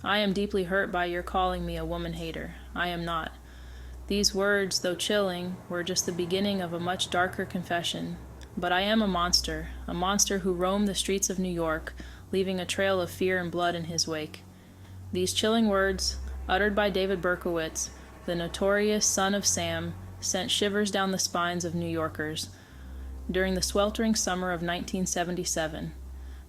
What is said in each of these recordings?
I am deeply hurt by your calling me a woman hater. I am not. These words, though chilling, were just the beginning of a much darker confession. But I am a monster who roamed the streets of New York, leaving a trail of fear and blood in his wake. These chilling words, uttered by David Berkowitz, the notorious son of Sam, sent shivers down the spines of New Yorkers. During the sweltering summer of 1977,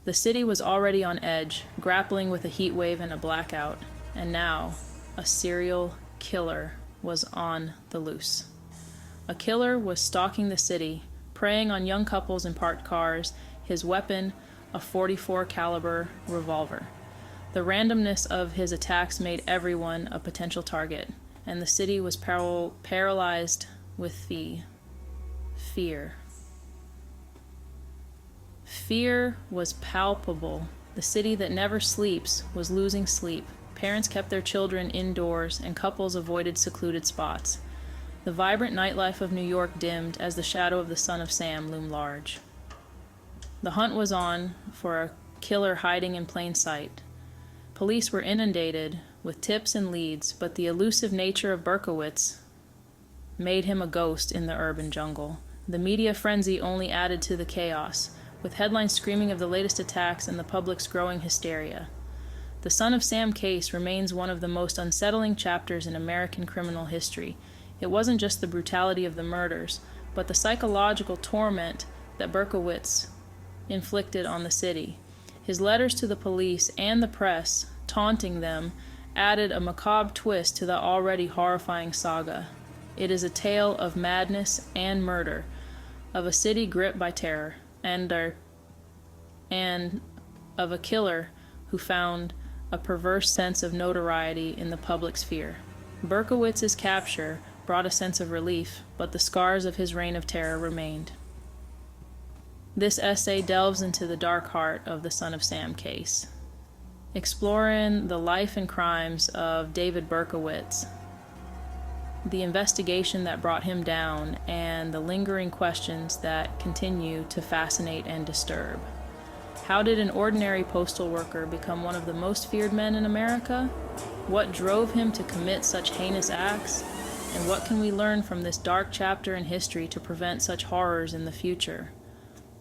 the city was already on edge, grappling with a heat wave and a blackout, and now a serial killer was on the loose. A killer was stalking the city, preying on young couples in parked cars, his weapon a .44 caliber revolver. The randomness of his attacks made everyone a potential target, and the city was paralyzed with fear. Fear was palpable. The city that never sleeps was losing sleep. Parents kept their children indoors, and couples avoided secluded spots. The vibrant nightlife of New York dimmed as the shadow of the son of Sam loomed large. The hunt was on for a killer hiding in plain sight. Police were inundated with tips and leads, but the elusive nature of Berkowitz made him a ghost in the urban jungle. The media frenzy only added to the chaos, with headlines screaming of the latest attacks and the public's growing hysteria. The Son of Sam case remains one of the most unsettling chapters in American criminal history. It wasn't just the brutality of the murders, but the psychological torment that Berkowitz inflicted on the city. His letters to the police and the press, taunting them, added a macabre twist to the already horrifying saga. It is a tale of madness and murder, of a city gripped by terror, and of a killer who found a perverse sense of notoriety in the public sphere. Berkowitz's capture brought a sense of relief, but the scars of his reign of terror remained. This essay delves into the dark heart of the Son of Sam case, exploring the life and crimes of David Berkowitz, the investigation that brought him down, and the lingering questions that continue to fascinate and disturb. How did an ordinary postal worker become one of the most feared men in America? What drove him to commit such heinous acts? And what can we learn from this dark chapter in history to prevent such horrors in the future?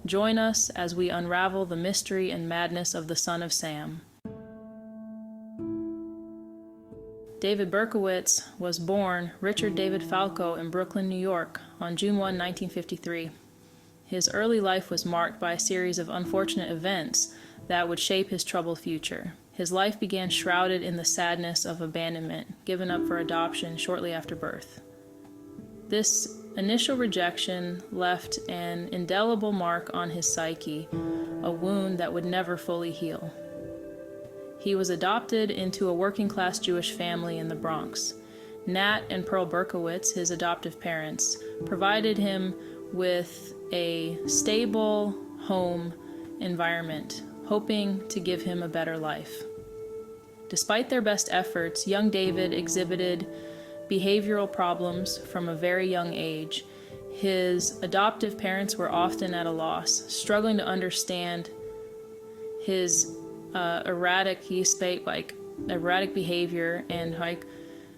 Join us as we unravel the mystery and madness of the Son of Sam. David Berkowitz was born Richard David Falco in Brooklyn, New York, on June 1, 1953. His early life was marked by a series of unfortunate events that would shape his troubled future. His life began shrouded in the sadness of abandonment, given up for adoption shortly after birth. This initial rejection left an indelible mark on his psyche, a wound that would never fully heal. He was adopted into a working-class Jewish family in the Bronx. Nat and Pearl Berkowitz, his adoptive parents, provided him with a stable home environment, hoping to give him a better life. Despite their best efforts, young David exhibited behavioral problems from a very young age. His adoptive parents were often at a loss, struggling to understand his erratic behavior and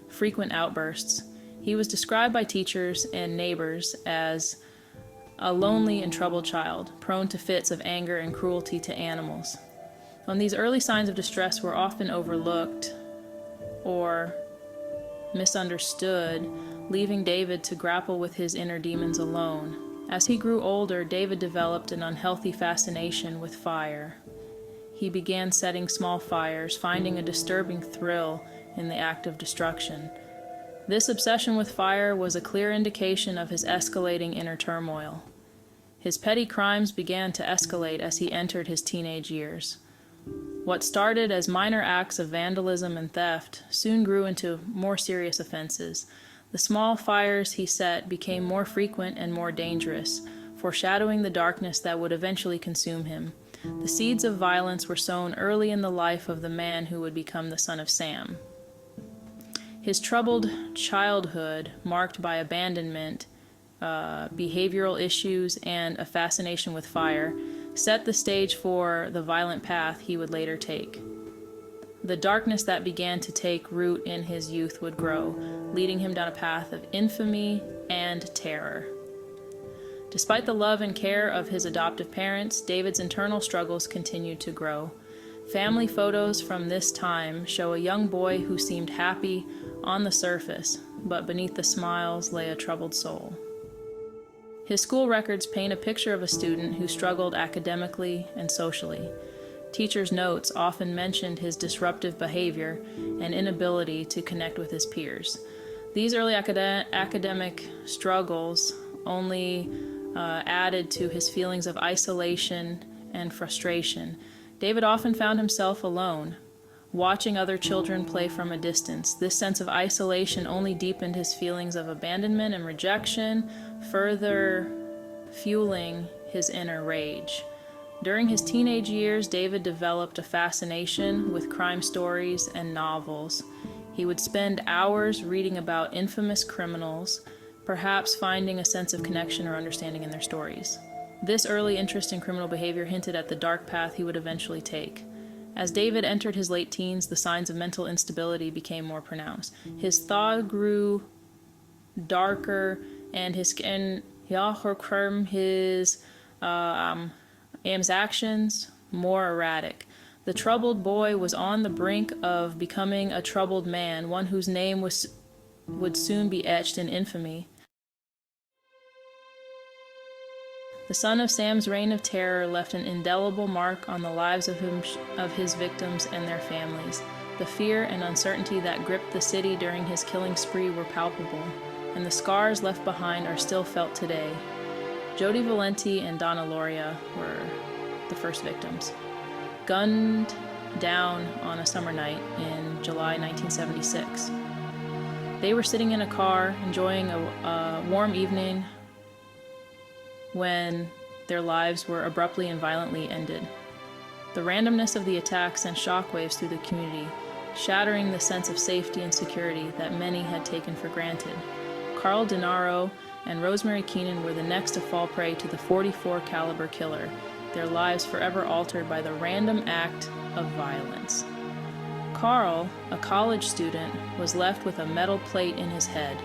frequent outbursts. He was described by teachers and neighbors as a lonely and troubled child, prone to fits of anger and cruelty to animals. When these early signs of distress were often overlooked or misunderstood, leaving David to grapple with his inner demons alone. As he grew older, David developed an unhealthy fascination with fire. He began setting small fires, finding a disturbing thrill in the act of destruction. This obsession with fire was a clear indication of his escalating inner turmoil. His petty crimes began to escalate as he entered his teenage years. What started as minor acts of vandalism and theft soon grew into more serious offenses. The small fires he set became more frequent and more dangerous, foreshadowing the darkness that would eventually consume him. The seeds of violence were sown early in the life of the man who would become the Son of Sam. His troubled childhood, marked by abandonment, behavioral issues, and a fascination with fire, set the stage for the violent path he would later take. The darkness that began to take root in his youth would grow, leading him down a path of infamy and terror. Despite the love and care of his adoptive parents, David's internal struggles continued to grow. Family photos from this time show a young boy who seemed happy on the surface, but beneath the smiles lay a troubled soul. His school records paint a picture of a student who struggled academically and socially. Teachers' notes often mentioned his disruptive behavior and inability to connect with his peers. These early academic struggles only added to his feelings of isolation and frustration. David often found himself alone, watching other children play from a distance. This sense of isolation only deepened his feelings of abandonment and rejection, further fueling his inner rage. During his teenage years, David developed a fascination with crime stories and novels. He would spend hours reading about infamous criminals, perhaps finding a sense of connection or understanding in their stories. This early interest in criminal behavior hinted at the dark path he would eventually take. As David entered his late teens, the signs of mental instability became more pronounced. His thought grew darker, and his actions more erratic. The troubled boy was on the brink of becoming a troubled man, one whose name would soon be etched in infamy. The son of Sam's reign of terror left an indelible mark on the lives of his victims and their families. The fear and uncertainty that gripped the city during his killing spree were palpable, and the scars left behind are still felt today. Jody Valenti and Donna Loria were the first victims. Gunned down on a summer night in July 1976. They were sitting in a car enjoying a warm evening when their lives were abruptly and violently ended. The randomness of the attack sent shockwaves through the community, shattering the sense of safety and security that many had taken for granted. Carl DeNaro and Rosemary Keenan were the next to fall prey to the .44 caliber killer, their lives forever altered by the random act of violence. Carl, a college student, was left with a metal plate in his head,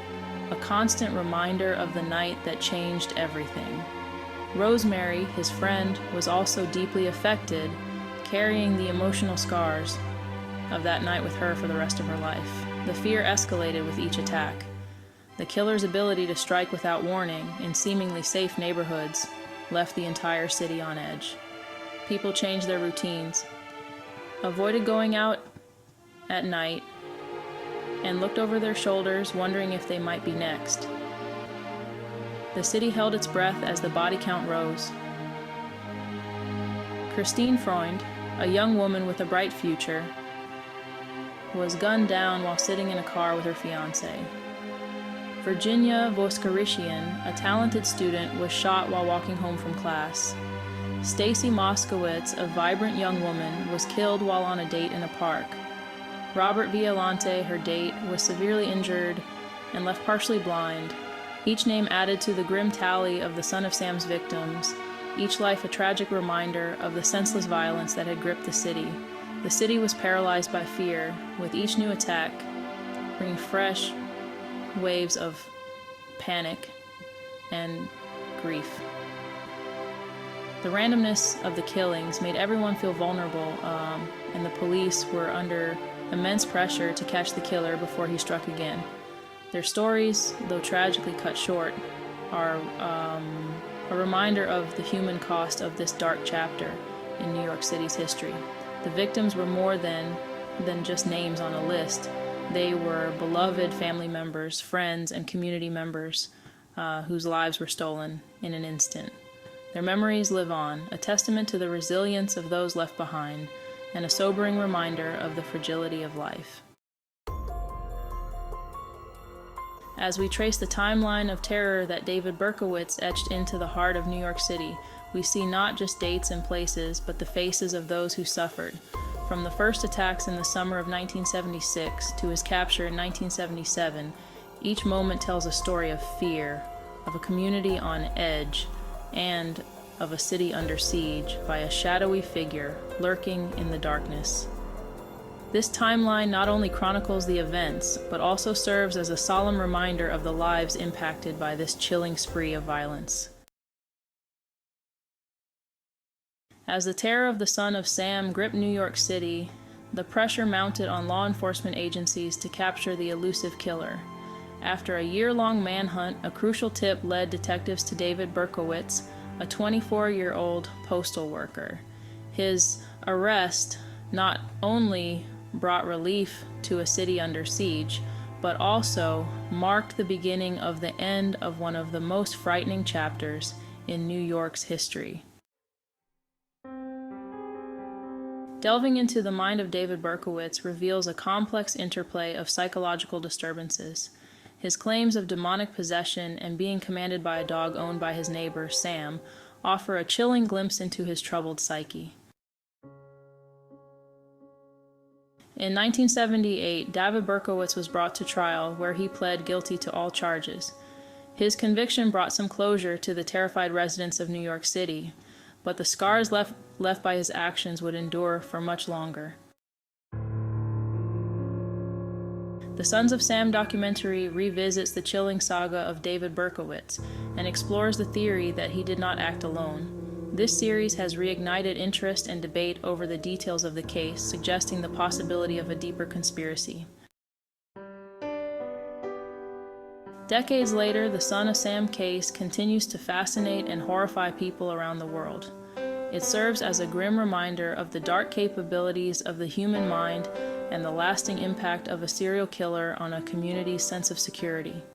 a constant reminder of the night that changed everything. Rosemary, his friend, was also deeply affected, carrying the emotional scars of that night with her for the rest of her life. The fear escalated with each attack. The killer's ability to strike without warning in seemingly safe neighborhoods left the entire city on edge. People changed their routines, avoided going out at night, and looked over their shoulders, wondering if they might be next. The city held its breath as the body count rose. Christine Freund, a young woman with a bright future, was gunned down while sitting in a car with her fiancé. Virginia Voskarishian, a talented student, was shot while walking home from class. Stacy Moskowitz, a vibrant young woman, was killed while on a date in a park. Robert Violante, her date, was severely injured and left partially blind. Each name added to the grim tally of the Son of Sam's victims, each life a tragic reminder of the senseless violence that had gripped the city. The city was paralyzed by fear, with each new attack bringing fresh waves of panic and grief. The randomness of the killings made everyone feel vulnerable, and the police were under immense pressure to catch the killer before he struck again. Their stories, though tragically cut short, are a reminder of the human cost of this dark chapter in New York City's history. The victims were more than just names on a list. They were beloved family members, friends, and community members whose lives were stolen in an instant. Their memories live on, a testament to the resilience of those left behind, and a sobering reminder of the fragility of life. As we trace the timeline of terror that David Berkowitz etched into the heart of New York City, we see not just dates and places, but the faces of those who suffered. From the first attacks in the summer of 1976 to his capture in 1977, each moment tells a story of fear, of a community on edge, and of a city under siege by a shadowy figure lurking in the darkness. This timeline not only chronicles the events, but also serves as a solemn reminder of the lives impacted by this chilling spree of violence. As the terror of the son of Sam gripped New York City, the pressure mounted on law enforcement agencies to capture the elusive killer. After a year-long manhunt, a crucial tip led detectives to David Berkowitz, a 24-year-old postal worker. His arrest not only brought relief to a city under siege, but also marked the beginning of the end of one of the most frightening chapters in New York's history. Delving into the mind of David Berkowitz reveals a complex interplay of psychological disturbances. His claims of demonic possession and being commanded by a dog owned by his neighbor, Sam, offer a chilling glimpse into his troubled psyche. In 1978, David Berkowitz was brought to trial, where he pled guilty to all charges. His conviction brought some closure to the terrified residents of New York City, but the scars left by his actions would endure for much longer. The Sons of Sam documentary revisits the chilling saga of David Berkowitz and explores the theory that he did not act alone. This series has reignited interest and debate over the details of the case, suggesting the possibility of a deeper conspiracy. Decades later, the Son of Sam case continues to fascinate and horrify people around the world. It serves as a grim reminder of the dark capabilities of the human mind and the lasting impact of a serial killer on a community's sense of security.